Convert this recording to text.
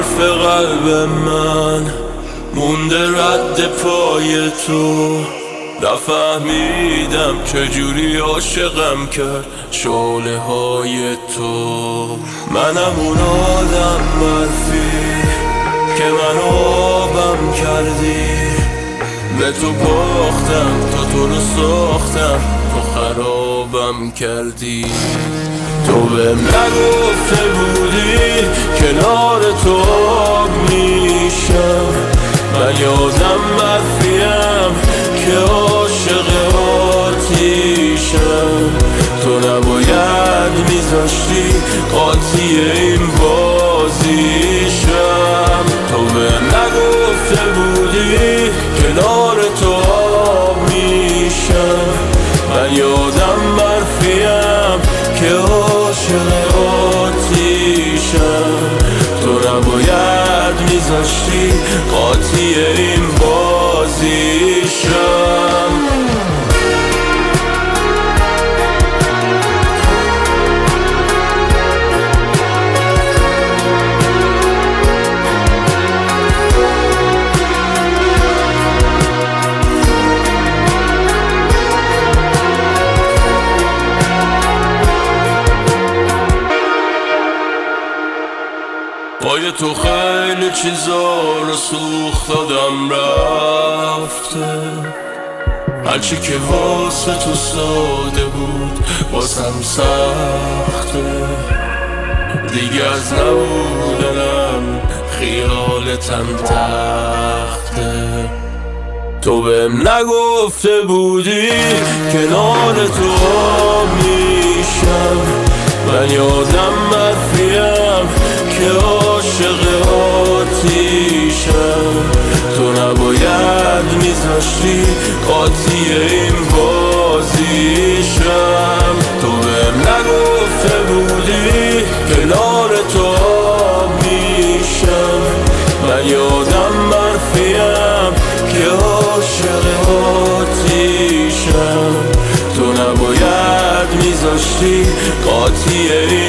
حرف قلب من مونده رد پای تو. نفهمیدم چجوری عاشقم کرد شعله های تو. منم اون آدم برفی که من آبم کردی، به تو باختم تا تو رو ساختم، تو خرابم کردی. تو بهم نگفته بودی کنار تو آب میشم، من یادم برفیم که عاشق آتیشم. تو نباید میذاشتی قاطی این بازیشم. تو بهم نگفته بودی کنار تو آب میشم، من یادم برفیم که عاشق آتیشم. تو نباید میذاشتی قاطی این بازیشم. پای تو خیلی چیزا رو سوخت دادم رفته، هرچی که واسه تو ساده بود واسم سخته. دیگه از نبودنم خیالتم تخته. تو بهم نگفته بودی کنار تو آب میشم، من یادم برفیم که عاشق آتیشم. تو نباید میذاشتی قاطی این بازیشم. تو بهم نگفته بودی کنار تو آب میشم، من یادم برفیم که عاشق آتیشم. تو نباید میذاشتی قاطی این